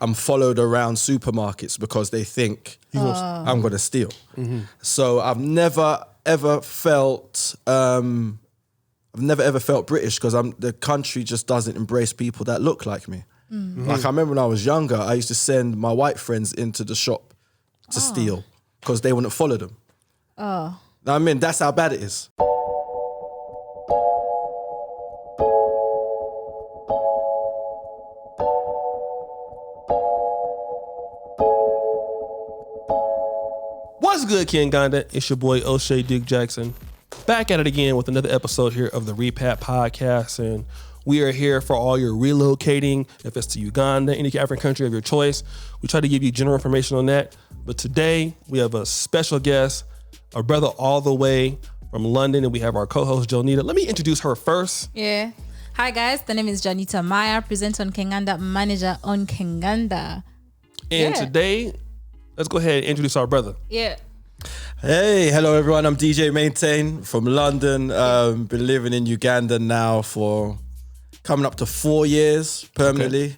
I'm followed around supermarkets because they think I'm going to steal. Mm-hmm. So I've never ever felt British because the country just doesn't embrace people that look like me. Mm-hmm. Like I remember when I was younger, I used to send my white friends into the shop to steal because they wouldn't follow them. Oh. I mean, that's how bad it is. What's good, Uganda? It's your boy O'Shea Duke Jackson. Back at it again with another episode here of the REPAT podcast. And we are here for all your relocating, if it's to Uganda, any African country of your choice. We try to give you general information on that. But today we have a special guest, a brother all the way from London, and we have our co-host Jonita. Let me introduce her first. Yeah. Hi guys, the name is Jonita Maya, presenter on Kenganda, manager on Kenganda. And today, let's go ahead and introduce our brother. Yeah. Hey, hello everyone. I'm DJ Maintain from London. Been living in Uganda now for coming up to 4 years permanently. Okay.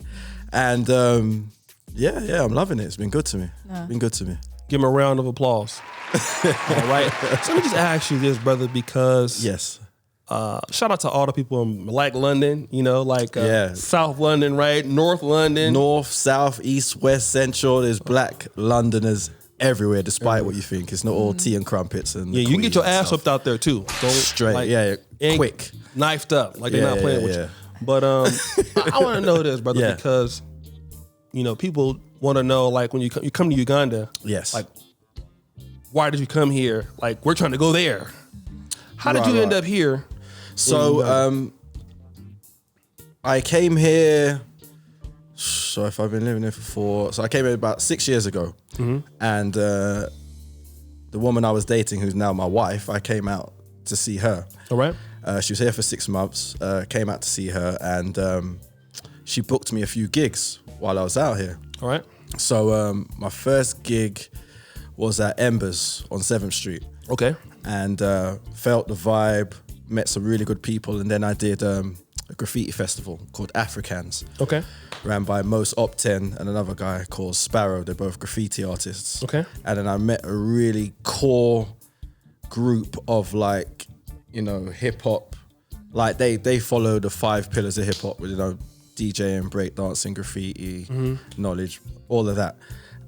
And I'm loving it. It's been good to me. Been good to me. Give him a round of applause. All right. So let me just ask you this, brother, because yes. Shout out to all the people in like London, South London, right? North London. North, South, East, West, Central. There's black Londoners everywhere, despite what you think. It's not all tea and crumpets. And you can get your ass whipped out there too. Straight, quick. Knifed up, like they're not playing with you. But I want to know this, brother, because, people want to know, like, when you come to Uganda, like, why did you come here? Like, we're trying to go there. How did you end up here? So, I came here. So if I've been living here so I came here about 6 years ago, and the woman I was dating, who's now my wife, I came out to see her. All right. She was here for 6 months. Came out to see her, and she booked me a few gigs while I was out here. All right. So my first gig was at Embers on 7th Street. Okay. And felt the vibe, met some really good people, and then I did a graffiti festival called Africans. Okay. Ran by Most Opten and another guy called Sparrow. They're both graffiti artists. Okay. And then I met a really core group of hip hop. Like they follow the 5 pillars of hip hop, with DJing, breakdancing, graffiti, knowledge, all of that.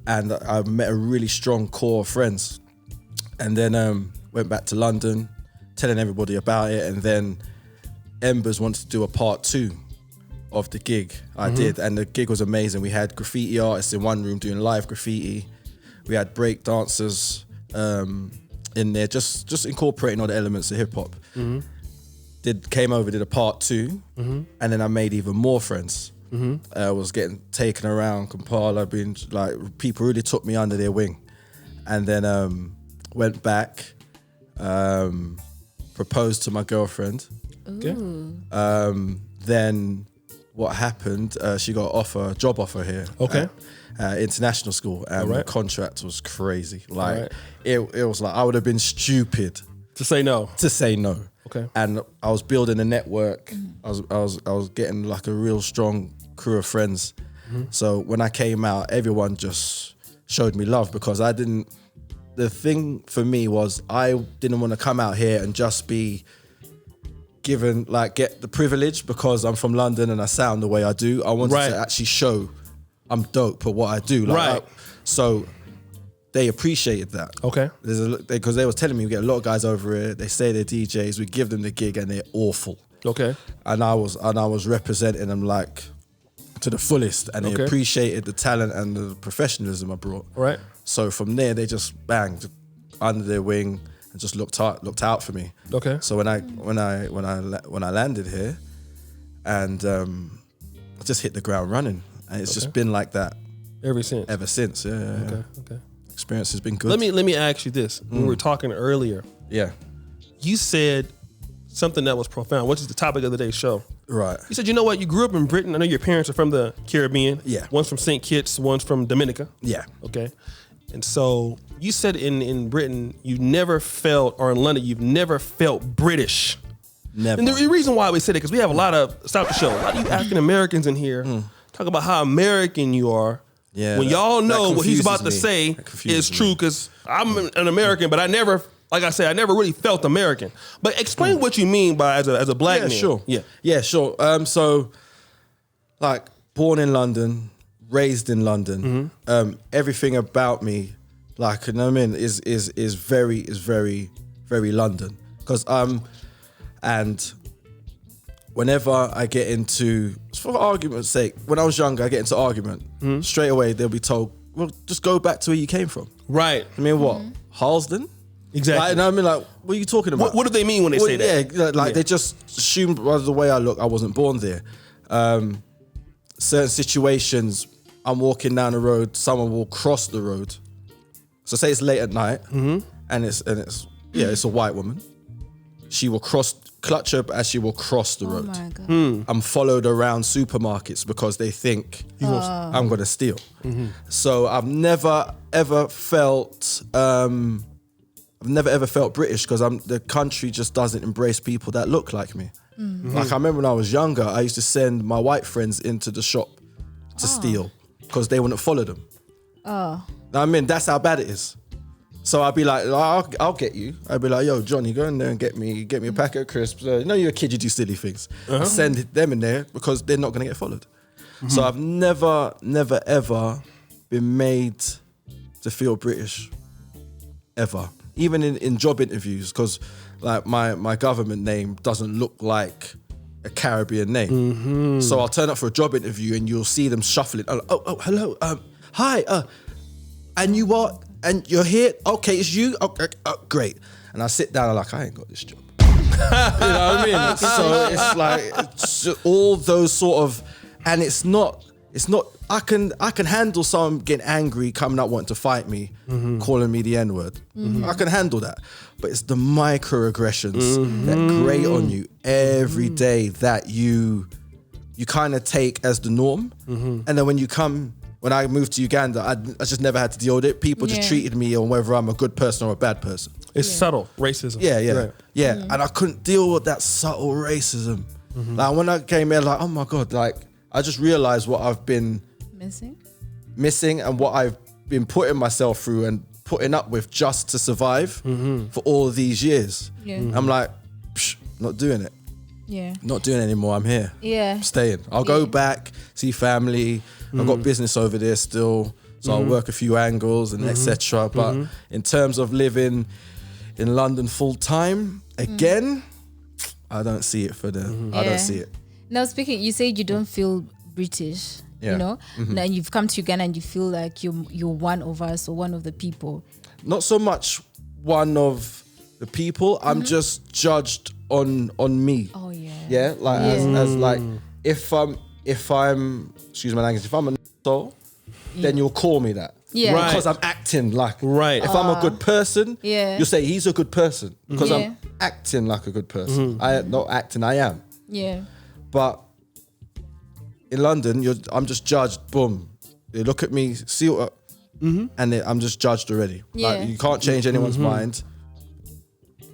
And I met a really strong core of friends. And then went back to London, telling everybody about it. And then Embers wanted to do a part 2 of the gig. I did, and the gig was amazing. We had graffiti artists in one room doing live graffiti. We had break dancers in there, just incorporating all the elements of hip hop. Came over, did a part 2, and then I made even more friends. I was getting taken around Kampala, being like, people really took me under their wing, and then went back, proposed to my girlfriend. Okay. Then what happened? She got a job offer here. Okay. International school, and the contract was crazy. It was like I would have been stupid to say no. Okay. And I was building a network. I was getting like a real strong crew of friends. So when I came out, everyone just showed me love, because the thing for me was I didn't want to come out here and just be given, get the privilege because I'm from London and I sound the way I do. I wanted to actually show I'm dope at what I do. So they appreciated that. Okay. Because they was telling me we get a lot of guys over here, they say they're DJs, we give them the gig and they're awful. Okay. And I was representing them to the fullest, and they appreciated the talent and the professionalism I brought. Right. So from there, they just banged under their wing and just looked out for me. Okay. So when I landed here, and I just hit the ground running, and it's just been like that ever since. Yeah. Okay. Experience has been good. Let me ask you this. When we were talking earlier, you said something that was profound, which is the topic of the day's show. Right. You said, you know what? You grew up in Britain. I know your parents are from the Caribbean. Yeah. One's from St. Kitts, one's from Dominica. Yeah. Okay. And so you said in Britain, you never felt, or in London, you've never felt British. Never. And the reason why we said it, because we have a lot of, stop the show, a lot of you African Americans in here talk about how American you are. Yeah, when y'all know what he's about to confuses say me. is true, because I'm an American, but I never really felt American. But explain what you mean by as a black man. Sure. Yeah, sure. So, like, born in London, raised in London. Everything about me, like, you know what I mean, is very, very London. Because and whenever I get into, for argument's sake, when I was younger, I get into argument, straight away they'll be told, well, just go back to where you came from. Right. I mean, what? Harlesden? Exactly. Like, you know what I mean? Like, what are you talking about? What do they mean when they say that? Yeah, like they just assumed by the way I look, I wasn't born there. Certain situations, I'm walking down the road, someone will cross the road. So say it's late at night, and it's a white woman. She will clutch her as she will cross the road. Oh my God. I'm followed around supermarkets because they think I'm going to steal. So I've never ever felt British because the country just doesn't embrace people that look like me. Like, I remember when I was younger, I used to send my white friends into the shop to steal because they wouldn't follow them. I mean, that's how bad it is. So I'd be like, I'll get you. I'd be like, yo, Johnny, go in there and get me a packet of crisps. You know, you're a kid, you do silly things. I send them in there because they're not going to get followed. So I've never, ever been made to feel British, ever. Even in job interviews, because like my government name doesn't look like a Caribbean name. So I'll turn up for a job interview and you'll see them shuffling. Oh, hello, hi, and you are, and you're here? Okay, it's you? Okay, great. And I sit down and I'm like, I ain't got this job. You know what I mean? So it's like all those sort of, and it's not, I can handle someone getting angry, coming up wanting to fight me, calling me the N-word. I can handle that. But it's the microaggressions that grate on you every day that you kind of take as the norm. And then when I moved to Uganda, I just never had to deal with it. People just treated me on whether I'm a good person or a bad person. It's subtle racism. Yeah. And I couldn't deal with that subtle racism. Like when I came here, like, oh my God, like I just realized what I've been missing and what I've been putting myself through and putting up with just to survive for all of these years. I'm like, not doing it. Not doing it anymore. I'm here. I'm staying. I'll go back, see family. I've got business over there still, so I'll work a few angles and etc. But in terms of living in London full time again, I don't see it for them. I don't see it. Now, you said you don't feel British, you know? Now you've come to Uganda and you feel like you're one of us or one of the people. Not so much one of the people. I'm just judged on me. Oh yeah. Yeah, like as like if I'm excuse my language, if I'm an asshole, then you'll call me that. Yeah. Right. Because I'm acting like right. If I'm a good person, you'll say he's a good person because I'm acting like a good person. I am not acting, I am. Yeah. But in London, I'm just judged. Boom, they look at me, see what, and I'm just judged already. Like you can't change anyone's mind.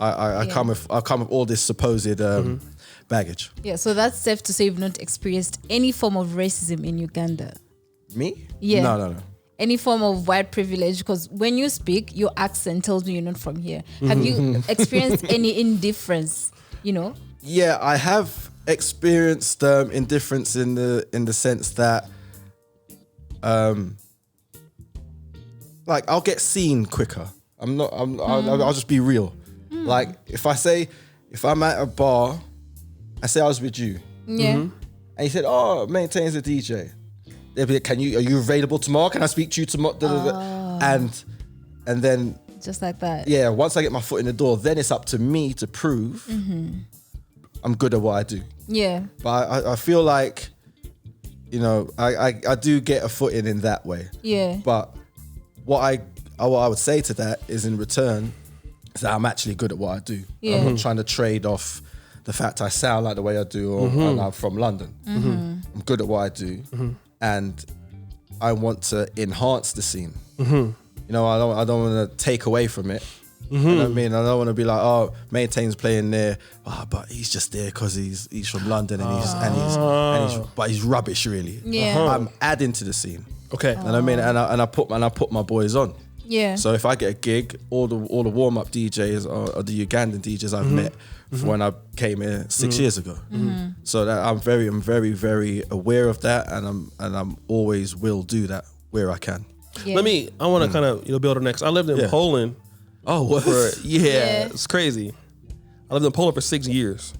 I come with all this supposed baggage. Yeah, so that's safe to say you've not experienced any form of racism in Uganda. Me? Yeah. No. Any form of white privilege, because when you speak, your accent tells me you're not from here. Have you experienced any indifference? You know? Yeah, I have experienced indifference in the sense that, like I'll get seen quicker. I'll just be real. Like if I'm at a bar, I say I was with you. Yeah. And you said, oh, Maintain's a DJ. They'll be like, are you available tomorrow? Can I speak to you tomorrow? And then just like that. Yeah, once I get my foot in the door, then it's up to me to prove I'm good at what I do. Yeah. But I feel like, you know, I do get a foot in that way. Yeah. But what I would say to that is in return is that I'm actually good at what I do. Yeah. I'm not trying to trade off the fact I sound like the way I do or I'm from London. I'm good at what I do. And I want to enhance the scene. You know, I don't want to take away from it. You know what I mean? I don't want to be like, oh, Maintain's playing there, but he's just there because he's from London but he's rubbish really. Yeah. I'm adding to the scene. Okay. And I mean, and I put my boys on. Yeah. So if I get a gig, all the warm up DJs are the Ugandan DJs I've met when I came here 6 years ago. So that I'm very, very aware of that, and I'm always will do that where I can. Yeah. I want to kind of build on next. I lived in Poland. Oh, what? It's crazy. I lived in Poland for 6 years.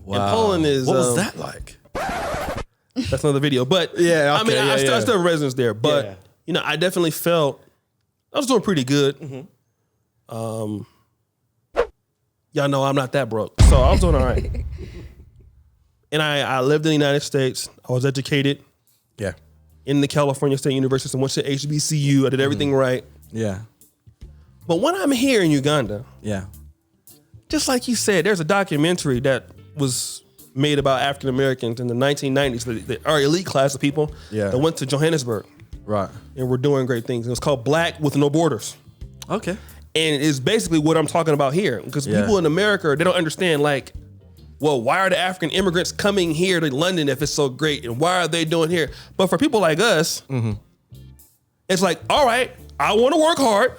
Wow. And Poland is what was that like? That's another video, but yeah, okay, I still have residence there, but I definitely felt I was doing pretty good. Y'all know I'm not that broke, so I was doing all right. And I lived in the United States. I was educated. Yeah. In the California State University, and went to HBCU. I did everything right. Yeah. But when I'm here in Uganda, just like you said, there's a documentary that was made about African Americans in the 1990s. Our elite class of people that went to Johannesburg. Right. And were doing great things. It was called Black with No Borders. Okay. And it's basically what I'm talking about here. Because people in America, they don't understand, like, well, why are the African immigrants coming here to London if it's so great? And why are they doing here? But for people like us, it's like, all right, I want to work hard.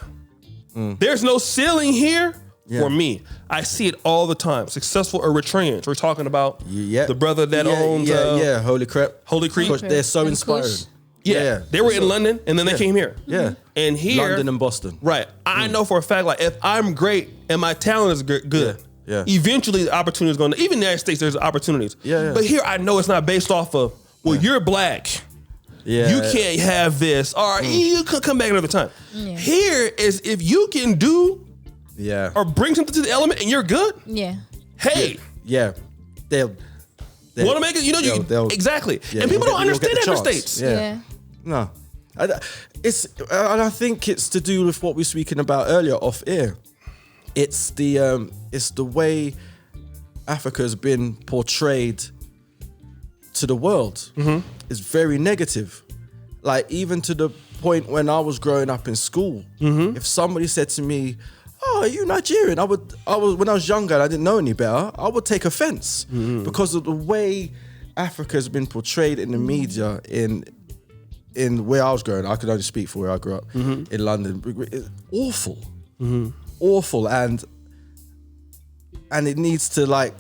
There's no ceiling here for me. I see it all the time. Successful Eritreans. We're talking about the brother that owns... Holy Crep. Holy Creek. They're so inspiring. Yeah. They were in London, and then they came here. Yeah. And here... London and Boston. Right. I know for a fact, like, if I'm great and my talent is good, eventually the opportunity is going to... Even in the United States, there's opportunities. Yeah. But here, I know it's not based off of, well, you're black. Yeah. You can't have this. Or you could come back another time. Yeah. Here is if you can do or bring something to the element and you're good. Yeah. Hey. Yeah. They'll want to make it, they'll exactly. Yeah, and people don't understand that in the States. Yeah. No. And I think it's to do with what we were speaking about earlier off air. It's the way Africa has been portrayed to the world. It's very negative. Like, even to the point when I was growing up in school, if somebody said to me, "Oh, are you Nigerian?" I was when I was younger and I didn't know any better, I would take offense because of the way Africa has been portrayed in the media in where I was growing. I could only speak for where I grew up in London. It's awful. Awful, and it needs to, like,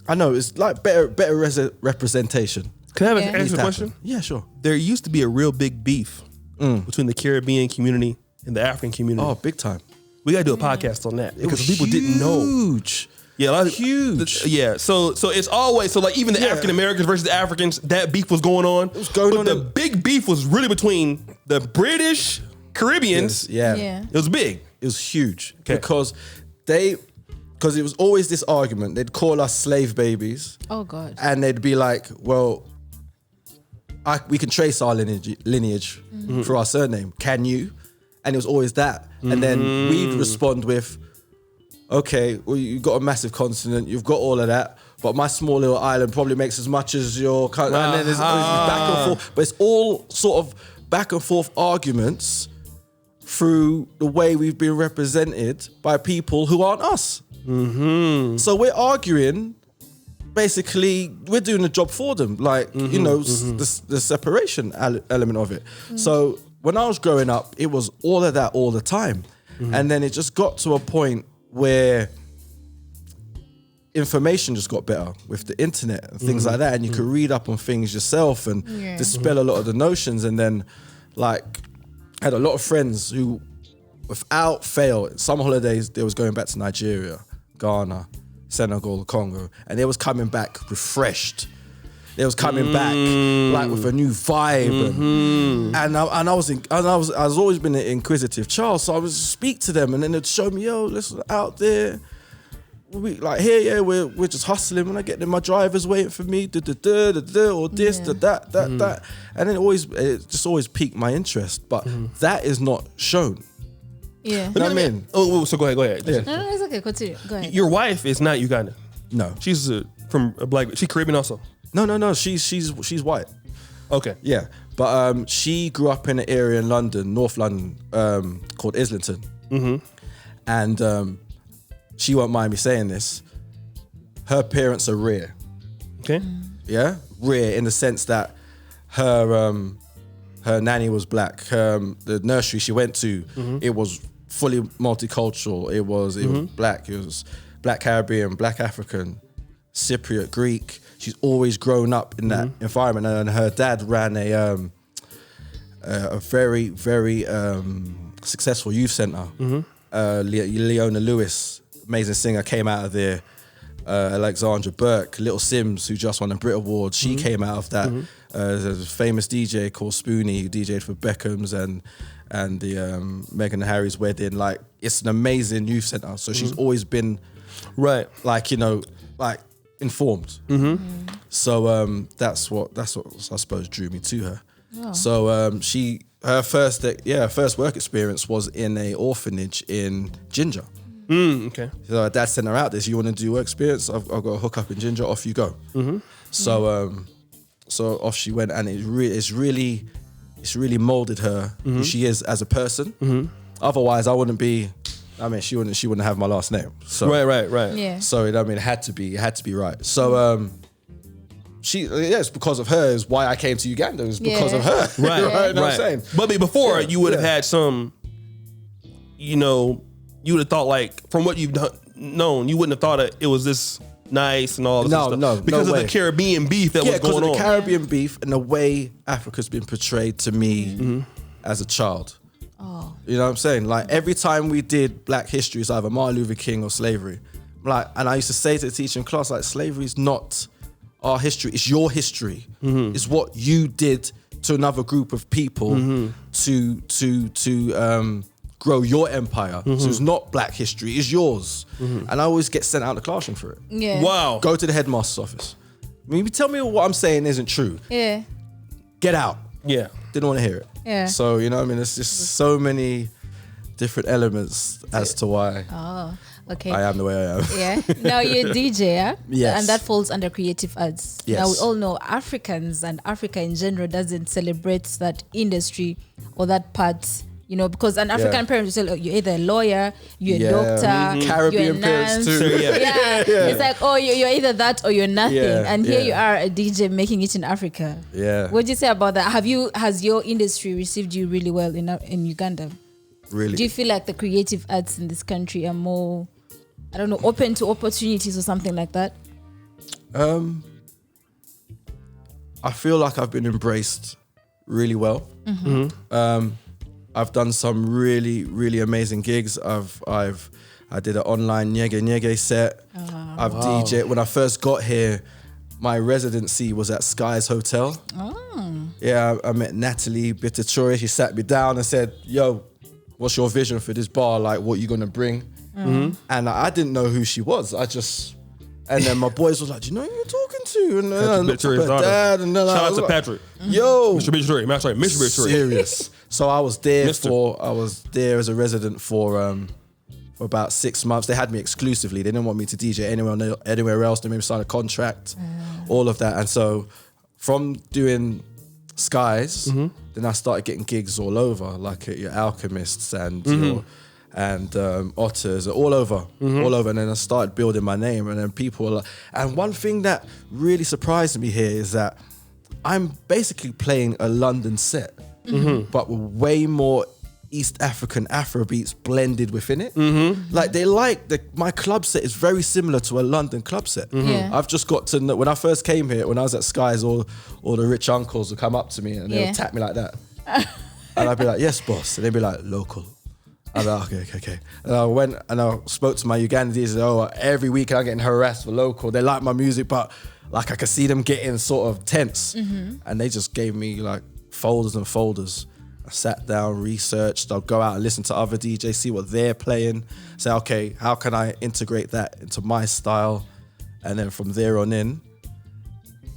I know, it's like better representation. Can I have an question? Yeah, sure. There used to be a real big beef between the Caribbean community and the African community. Oh, big time. We gotta do a podcast on that because people didn't know. Huge. Yeah, huge. So it's always like even the African Americans versus the Africans, that beef was going on. It was going on. But the big beef was really between the British Caribbeans. Yes, it was big. It was huge because it was always this argument. They'd call us slave babies. Oh God. And they'd be like, well, we can trace our lineage through our surname. Can you? And it was always that. And then we'd respond with, okay, well, you've got a massive continent, you've got all of that, but my small little island probably makes as much as your country. And then there's back and forth. But it's all sort of back and forth arguments through the way we've been represented by people who aren't us. So we're arguing, basically, we're doing the job for them, like, the separation element of it. So when I was growing up, it was all of that all the time. And then it just got to a point where information just got better with the internet and things like that. And you could read up on things yourself and dispel a lot of the notions. And then, like, I had a lot of friends who, without fail, some holidays, they was going back to Nigeria, Ghana, Senegal, Congo, and they was coming back refreshed. They was coming back like with a new vibe, and I was always been an inquisitive child, so I would speak to them, and then they'd show me, yo, listen, out there, we like here, we're just hustling. When I get there, my driver's waiting for me, or this, that, and it just always piqued my interest, but that is not shown. Yeah. You know what I mean? Oh, so go ahead. Yeah. No, it's okay. Continue. Go ahead. Your wife is not Ugandan. No. She's from a black. She's Caribbean also. No. She's white. Okay. Yeah, but she grew up in an area in London, North London, called Islington, And she won't mind me saying this. Her parents are rare. Okay. Yeah, rare in the sense that her nanny was black. The nursery she went to, it was fully multicultural. It was black. It was black Caribbean, black African, Cypriot, Greek. She's always grown up in that environment, and her dad ran a very, very successful youth center. Leona Lewis, amazing singer, came out of there. Alexandra Burke, Little Sims, who just won a Brit Award, she came out of that. There's a famous DJ called Spoonie, who DJ'd for Beckham's and the Meghan and Harry's wedding. Like, it's an amazing youth center. So she's always been like, you know, like informed. So that's what I suppose drew me to her. Oh. So her first work experience was in a orphanage in Ginger. Okay. So her dad sent her out there. So you want to do work experience? I've got a hook up in Ginger. Off you go. So off she went, and it's really molded her who she is as a person. Otherwise, I wouldn't be. I mean, she wouldn't have my last name. So right. Yeah. So I mean, it had to be right. So it's because of her is why I came to Uganda. It was because of her. Right. You know what I'm saying? But before you would have had some, you know, you would have thought, like, from what you've known, you wouldn't have thought it was this nice and all this stuff. No, because of the Caribbean beef that was going on. Because of the Caribbean beef and the way Africa's been portrayed to me as a child. Oh. You know what I'm saying? Like, every time we did Black history, it's either Martin Luther King or slavery. Like, and I used to say to the teacher in class, like, slavery is not our history, it's your history. It's what you did to another group of people to grow your empire. So it's not Black history, it's yours. And I always get sent out of the classroom for it. Yeah. Wow. Go to the headmaster's office. Maybe tell me what I'm saying isn't true. Yeah. Get out. Yeah. Didn't want to hear it. Yeah. So, you know what I mean? It's just so many different elements as to why Okay. I am the way I am. Yeah. Now you're a DJ, yeah? Yes. And that falls under creative arts. Yes. Now we all know Africans and Africa in general doesn't celebrate that industry or that part, you know, because an African parent will say, oh, you're either a lawyer, you're a doctor, Caribbean you're a parents nurse. too. It's like, oh, you're either that or you're nothing. Yeah, and here you are, a DJ making it in Africa. Yeah. What do you say about that? Has your industry received you really well in Uganda? Really? Do you feel like the creative arts in this country are more, I don't know, open to opportunities or something like that? I feel like I've been embraced really well. I've done some really, really amazing gigs. I did an online Nyege Nyege set. I've DJed. When I first got here, my residency was at Sky's Hotel. Yeah, I met Natalie Bitachore. She sat me down and said, yo, what's your vision for this bar? Like, what you gonna bring? And I didn't know who she was. And then my boys was like, do you know who you're talking to? And then I looked at her dad. And then Shout out to like, Patrick. Yo. Mr. Bitchery. Mr. Bitchery. Serious. So I was there as a resident for about 6 months. They had me exclusively. They didn't want me to DJ anywhere else. They made me sign a contract, all of that. And so from doing Skies, then I started getting gigs all over, like at your Alchemists and your Otters, all over. And then I started building my name, and then people were like, and one thing that really surprised me here is that I'm basically playing a London set, but with way more East African Afrobeats blended within it. Like my club set is very similar to a London club set. I've just got to know, when I first came here, when I was at Skies, all the rich uncles would come up to me and they would tap me like that. And I'd be like, yes, boss. And they'd be like, local. I'm like, okay. And I went and I spoke to my Ugandan DJs. Every week I'm getting harassed for local. They like my music, but like I could see them getting sort of tense. And they just gave me like folders and folders. I sat down, researched. I'll go out and listen to other DJs, see what they're playing. Say, okay, how can I integrate that into my style? And then from there on in,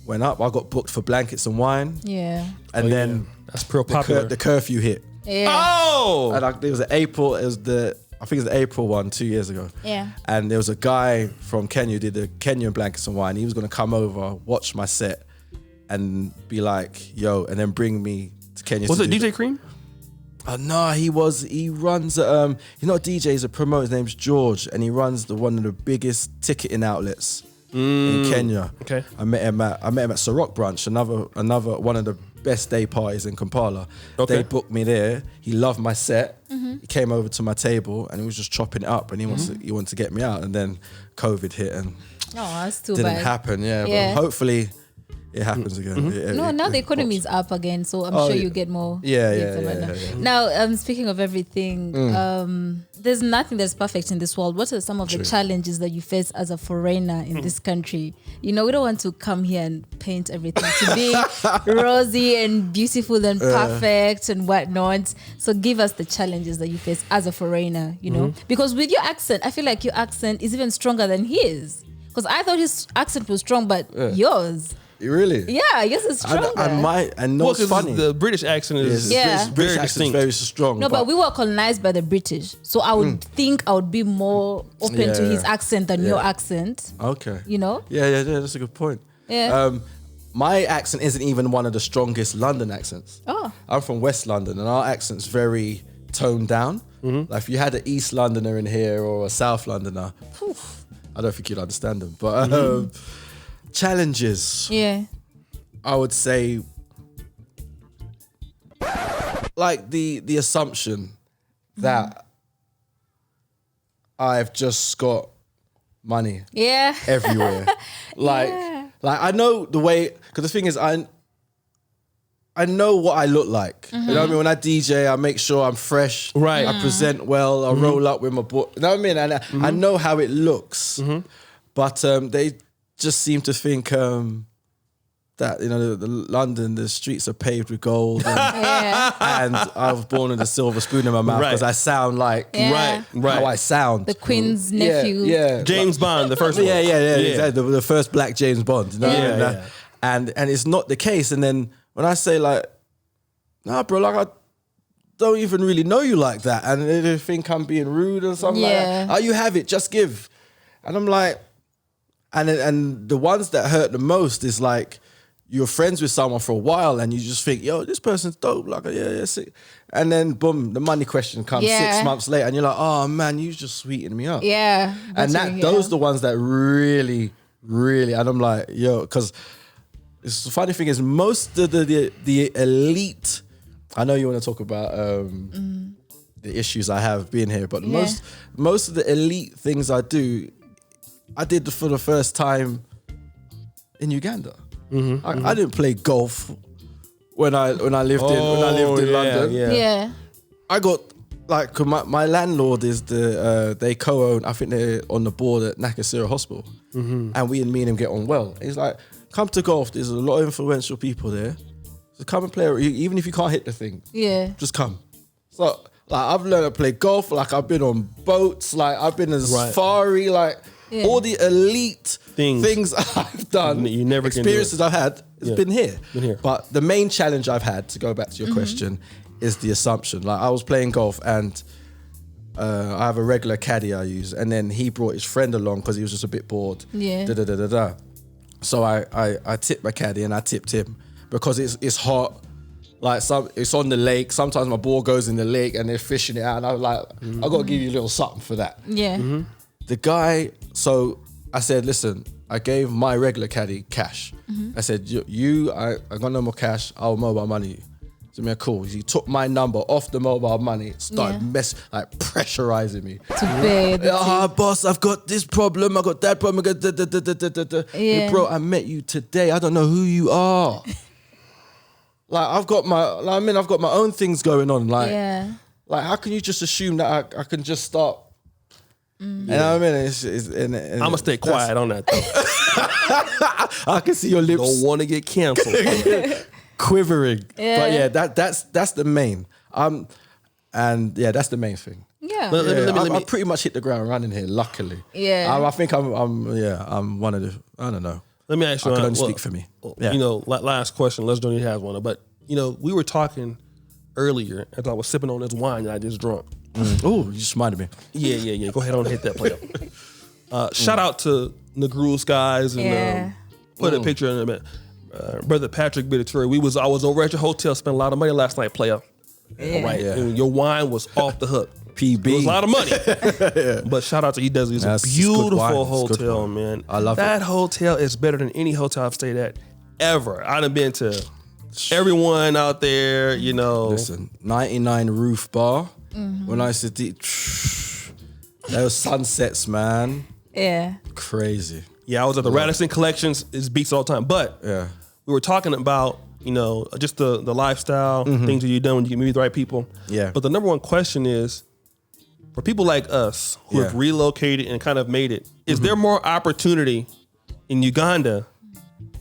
went up. I got booked for Blankets and Wine. Yeah. And then that's real popular. The curfew hit. Yeah. Oh! And it was April. I think it was the April one 2 years ago. Yeah. And there was a guy from Kenya who did the Kenyan Blankets and Wine. He was going to come over, watch my set, and be like, yo, and then bring me to Kenya. Was it DJ Cream? No, he runs he's not a DJ, he's a promoter. His name's George, and he runs one of the biggest ticketing outlets in Kenya. Okay. I met him at Ciroc Brunch, another one of the best day parties in Kampala. Okay. They booked me there. He loved my set. He came over to my table and he was just chopping it up, and he wanted to get me out, and then COVID hit and that's too didn't bad. happen. Yeah, Yeah. but hopefully it happens again. Now the economy is up again, so I'm sure you get more. Yeah. Now, speaking of everything, there's nothing that's perfect in this world. What are some of the challenges that you face as a foreigner in this country? You know, we don't want to come here and paint everything to be rosy and beautiful and perfect and whatnot. So give us the challenges that you face as a foreigner, you know? Because with your accent, I feel like your accent is even stronger than his. Because I thought his accent was strong, but yours... Really? Yeah, yours is stronger. I know it's funny. The British accent is British accent is very strong. No, but we were colonized by the British, so I would think I would be more open to his accent than your accent. Okay. You know? Yeah, that's a good point. Yeah. My accent isn't even one of the strongest London accents. Oh. I'm from West London, and our accent's very toned down. Like if you had an East Londoner in here or a South Londoner, I don't think you'd understand them. But challenges. Yeah. I would say like the assumption that I've just got money everywhere. Like I know the way, because the thing is I know what I look like. You know what I mean? When I DJ, I make sure I'm fresh. Right. I present well. I roll up with my boy. You know what I mean? And I know how it looks. But they just seem to think that, you know, the London, the streets are paved with gold, and, and I was born with a silver spoon in my mouth because I sound like how I sound. The Queen's nephew. Yeah. James Bond, the first one. Yeah. Exactly. The first black James Bond. You know what I mean? And it's not the case. And then when I say like, nah, bro, like I don't even really know you like that, and they think I'm being rude or something like that. Oh, you have it, just give. And I'm like, and the ones that hurt the most is like, you're friends with someone for a while and you just think, yo, this person's dope. Like, sick. And then boom, the money question comes 6 months later and you're like, oh man, you just sweetened me up. Yeah. And those are the ones that really, really, and I'm like, yo, because the funny thing is most of the elite, I know you want to talk about the issues I have being here, but most of the elite things I do, I did for the first time in Uganda. I didn't play golf when I lived in London. Yeah. I got like my landlord is they co-own. I think they're on the board at Nakasero Hospital, and me and him get on well. He's like, come to golf. There's a lot of influential people there, so come and play. Even if you can't hit the thing, just come. So like I've learned to play golf. Like I've been on boats. Like I've been in safari. Like. All the elite things I've done, you never experiences I've had, it's been here. But the main challenge I've had, to go back to your question, is the assumption. Like I was playing golf and I have a regular caddy I use, and then he brought his friend along because he was just a bit bored. So I tipped my caddy and I tipped him because it's hot. Like it's on the lake. Sometimes my ball goes in the lake and they're fishing it out, and I was like, I got to give you a little something for that. The guy, so I said, listen, I gave my regular caddy cash. I said, I got no more cash, I'll mobile money you. So me cool. He took my number off the mobile money, started pressurizing me. To pay. Boss, I've got this problem, I got that problem, I got Hey, bro, I met you today, I don't know who you are. Like I've got my own things going on. Like how can you just assume that I can just start? You know what I mean? I'm gonna stay quiet on that though. I can see your lips. Don't want to get canceled. Quivering. But that's the main. That's the main thing. I pretty much hit the ground running here. Luckily. I think I'm one of the. I don't know. Let me ask you. I can only speak for me. You know, last question. Les Johnny has one, but you know, we were talking earlier as I was sipping on this wine that I just drunk. Oh, you just reminded me. Yeah. Go ahead and hit that play up. Shout out to Negru's guys and put a picture in there. Brother Patrick Bitter. I was over at your hotel, spent a lot of money last night, player. Yeah. Right. Yeah. And your wine was off the hook. PB. It was a lot of money. But shout out to It's a beautiful hotel, man. I love that hotel is better than any hotel I've stayed at ever. I'd have been to everyone out there, you know. Listen, 99 Roof Bar. When I used to those sunsets, man. Yeah. Crazy. Yeah, I was at the Radisson Collections. It's beats all the time. But we were talking about, you know, just the lifestyle, things that you've done when you meet with the right people. Yeah. But the number one question is, for people like us who have relocated and kind of made it, is there more opportunity in Uganda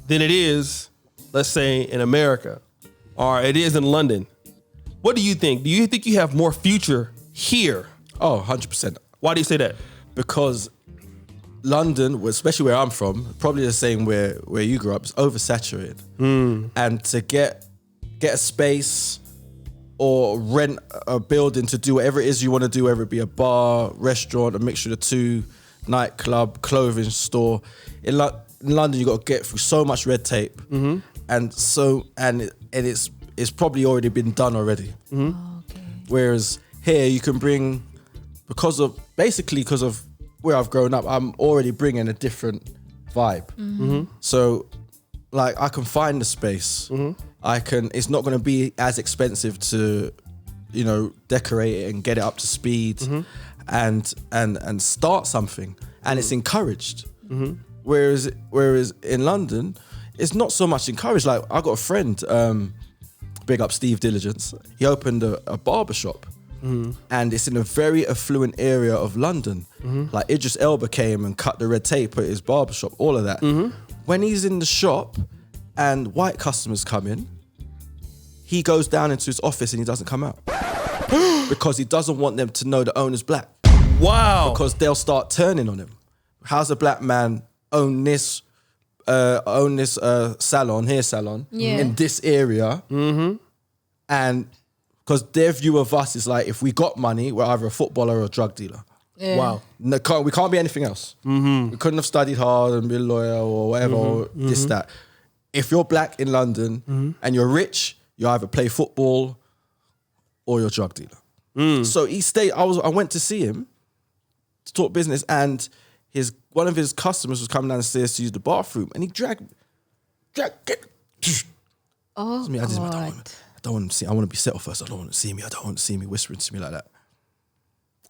than it is, let's say, in America, or it is in London? What do you think? Do you think you have more future here? Oh, 100%. Why do you say that? Because London, especially where I'm from, probably the same where you grew up, is oversaturated. And to get a space or rent a building to do whatever it is you want to do, whether it be a bar, restaurant, a mixture of the two, nightclub, clothing store. In London, you got to get through so much red tape, and it's probably already been done already. Okay. Whereas here, you can bring, because of where I've grown up, I'm already bringing a different vibe. So, like, I can find the space. It's not going to be as expensive to, you know, decorate it and get it up to speed and start something. And it's encouraged. Whereas in London, it's not so much encouraged. Like, I got a friend, big up Steve Diligence. He opened a barbershop. And it's in a very affluent area of London. Like, Idris Elba came and cut the red tape at his barbershop, all of that. When he's in the shop and white customers come in, he goes down into his office and he doesn't come out. Because he doesn't want them to know the owner's black. Wow. Because they'll start turning on him. How's a black man own this salon, hair salon, in this area? And because their view of us is like, if we got money, we're either a footballer or a drug dealer. Yeah. Wow. No, we can't be anything else. We couldn't have studied hard and been a lawyer or whatever, or this, that. If you're black in London and you're rich, you either play football or you're a drug dealer. So he stayed. I went to see him to talk business, and one of his customers was coming downstairs to use the bathroom, and he dragged. Oh, me. God. I don't want to see. I want to be settled first. I don't want to see me. I don't want to see me whispering to me like that.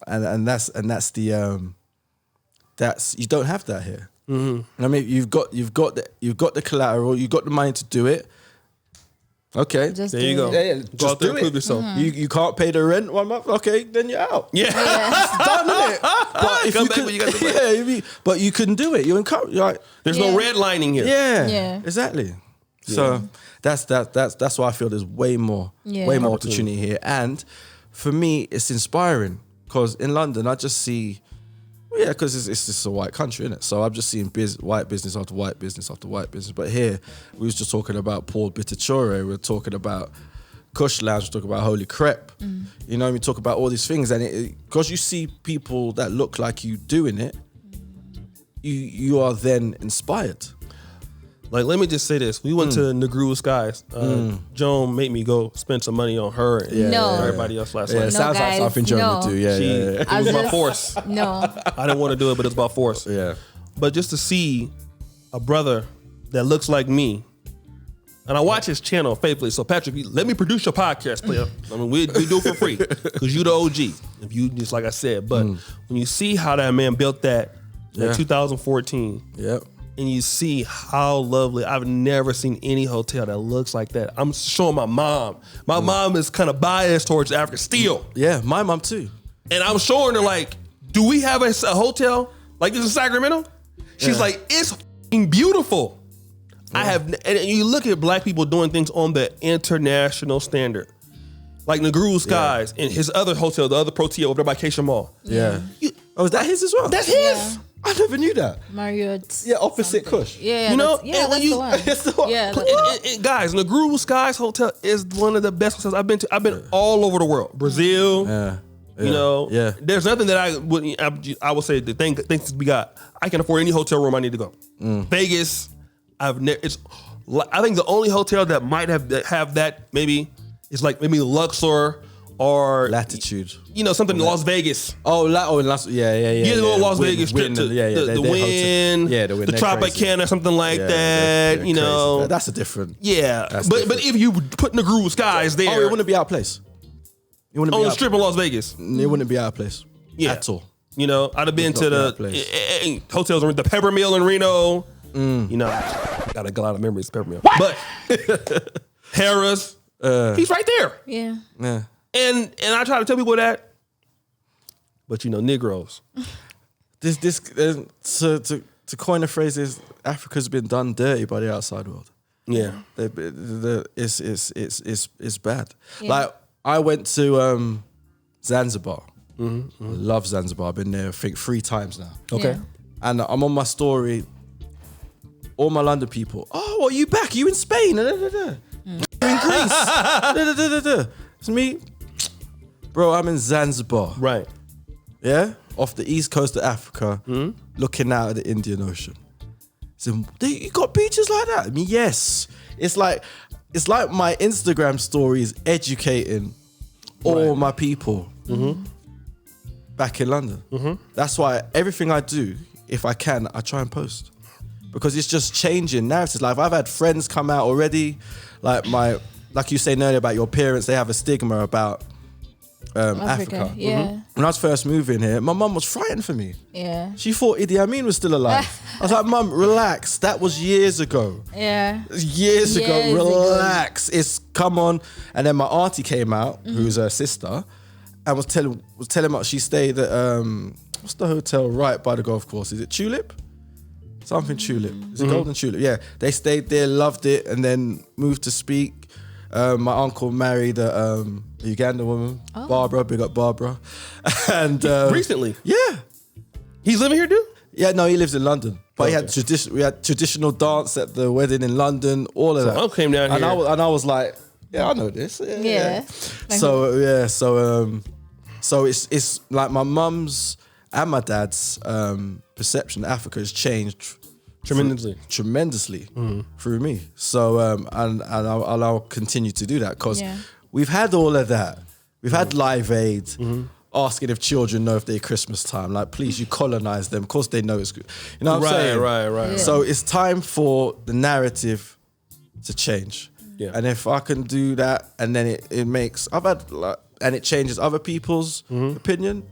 And that's you don't have that here. And I mean, you've got the collateral. You've got the money to do it. Okay, Just there you go. Yeah, Go out there and prove yourself. You can't pay the rent 1 month. Okay, then you're out. Yeah. It's done, isn't it? But if Come you back could, when you got the money. but you can do it. You're encouraged. You're like, There's no redlining here. Yeah. exactly. So that's why I feel there's way more opportunity here. And for me, it's inspiring because in London, I just see, because it's just a white country, innit? So I'm just seeing white business after white business after white business. But here, we was just talking about Paul Bittichore, we're talking about Kush Lounge, we're talking about Holy Crep. You know, we talk about all these things, and because you see people that look like you doing it, you are then inspired. Like, let me just say this. We went to Negru Skies. Joan made me go spend some money on her and everybody else last night. It sounds like something Joan would do. It was about force. No. I didn't want to do it, but it's about force. Yeah. But just to see a brother that looks like me, and I watch his channel faithfully. So Patrick, let me produce your podcast, player. I mean, we do it for free because you the OG. If you just like I said, but when you see how that man built that in 2014, and you see how lovely, I've never seen any hotel that looks like that. I'm showing my mom. My mom is kind of biased towards Africa still. Yeah, my mom too. And I'm showing her like, do we have a hotel like this in Sacramento? She's like, it's f***ing beautiful. I have, and you look at black people doing things on the international standard. Like Negru Skies and his other hotel, the other Protea over there by Keisha Mall. Yeah. Is that his as well? That's his. Yeah. I never knew that. Marriott. Yeah, opposite Kush. Yeah, You know, that's the one. Yeah, And guys, Negru Skies Hotel is one of the best hotels I've been to. I've been all over the world. Brazil. You know, there's nothing that I would say the things we got. I can afford any hotel room I need to go. Vegas, I think the only hotel that might have that maybe is like maybe Luxor or latitude. Something in Las Vegas. Yeah. You go to Las Vegas, wind, the wind, the Tropicana, something like that. That's a different. Yeah, but if you put in the groove skies there, it wouldn't be out of place. It wouldn't on be the strip in Las Vegas. It wouldn't be out of place at all. I'd have been to the hotels, the Pepper Mill in Reno. Got a lot of memories of Pepper Mill. But Harrah's, he's right there. Yeah. And I try to tell people that, but Negroes. To coin a phrase is Africa's been done dirty by the outside world. Yeah, it's bad. Yeah. Like I went to Zanzibar. I love Zanzibar. I've been there I think 3 times now. Okay, Yeah. and I'm on my story. All my London people. Oh, well, you back? You in Spain? You're in Greece? It's me, bro. I'm in Zanzibar. right. Yeah, off the east coast of Africa, looking out at the Indian Ocean. So you got beaches like that? I mean, yes. It's like my Instagram story is educating all my people back in London. That's why everything I do, if I can, I try and post. Because it's just changing narratives. Like I've had friends come out already, like you saying earlier about your parents, they have a stigma about Africa. Yeah. When I was first moving here, my mum was frightened for me. Yeah. She thought Idi Amin was still alive. I was like, Mum, relax. That was years ago. Yeah. Years ago. Relax. It's come on. And then my auntie came out, who's her sister, and was telling her she stayed at what's the hotel right by the golf course? Is it Tulip? Something Tulip. Is it Golden Tulip? Yeah. They stayed there, loved it, and then moved to Speak. My uncle married a Uganda woman, Barbara. Big up Barbara. And Recently, yeah, he's living here, dude. Yeah, no, he lives in London, but we had traditional dance at the wedding in London. All of that. Uncle came down here, and I was like, yeah, I know this. Yeah. So it's like my mum's and my dad's perception of Africa has changed tremendously through me. So and I'll continue to do that because we've had all of that. We've had Live Aid asking if children know if they're Christmas time. Like, please, you colonize them. Of course they know it's good. You know what I'm saying? Right. Yeah. So it's time for the narrative to change. Yeah. And if I can do that, and then it makes and it changes other people's opinion.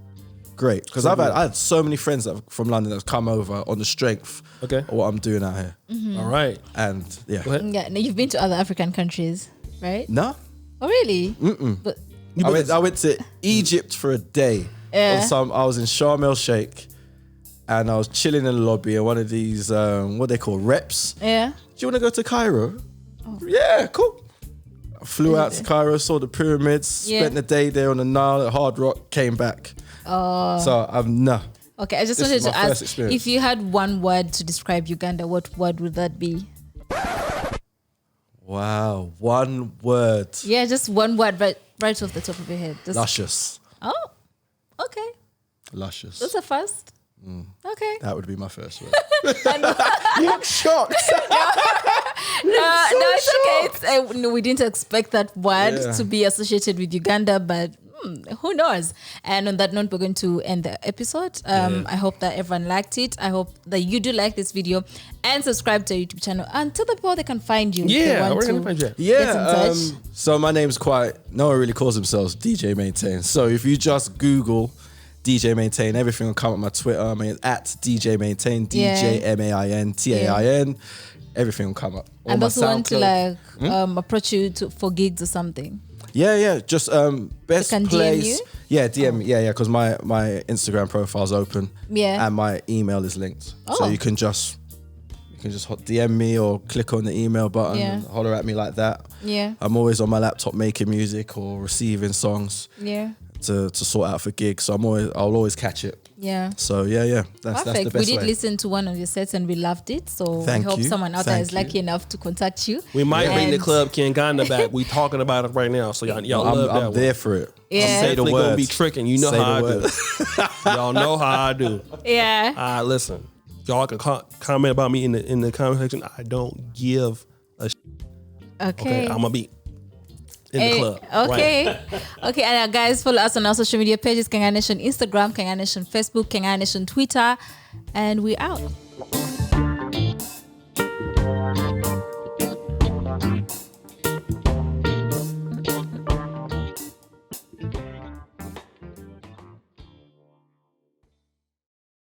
Great, because I had so many friends from London that have come over on the strength of what I'm doing out here. All right, and Yeah. Now you've been to other African countries, right? No. Oh, really? But I went to Egypt for a day. Yeah. I was in Sharm el Sheikh, and I was chilling in the lobby, and one of these what they call reps. Yeah. Do you want to go to Cairo? Oh. Yeah, cool. I flew out to Cairo, saw the pyramids, spent the day there on the Nile at Hard Rock, came back. So Okay, I just wanted to ask, if you had one word to describe Uganda, what word would that be? Wow, one word. Yeah, just one word, right off the top of your head. Luscious. Oh, okay. Luscious. That's a first. Okay. That would be my first word. You look shocked. No, it's okay. No, we didn't expect that word to be associated with Uganda, but who knows? And on that note, we're going to end the episode. I hope that everyone liked it. I hope that you do like this video and subscribe to our YouTube channel and tell the people they can find you. Yeah, where can they find you? Yeah, so my name's no one really calls themselves DJ Maintain. So if you just Google DJ Maintain, everything will come up. My Twitter, I mean, at DJ Maintain, DJMAINTAIN. Everything will come up. And those who want to approach you for gigs or something. Yeah. Just best can place. DM you? Yeah, DM. Yeah. Because my Instagram profile's open. Yeah. And my email is linked, so you can just DM me or click on the email button and holler at me like that. Yeah. I'm always on my laptop making music or receiving songs. Yeah. To sort out for gigs, so I'll always catch it. Yeah. So yeah, that's the best way. We did listen to one of your sets and we loved it. So I hope someone out there is lucky enough to contact you. We might bring the Club Kinganda back. We talking about it right now, so y'all love that. I'm there for it. Yeah. I'm Say the words. Gonna be tricking. You know how I do. Y'all know how I do. Yeah. Listen, y'all can comment about me in the comment section. I don't give a. Okay. I'm gonna be. in the club. Okay. Right? Okay, and guys, follow us on our social media pages, Kanga Nation Instagram, Kanga Nation Facebook, Kanga Nation Twitter, and we're out.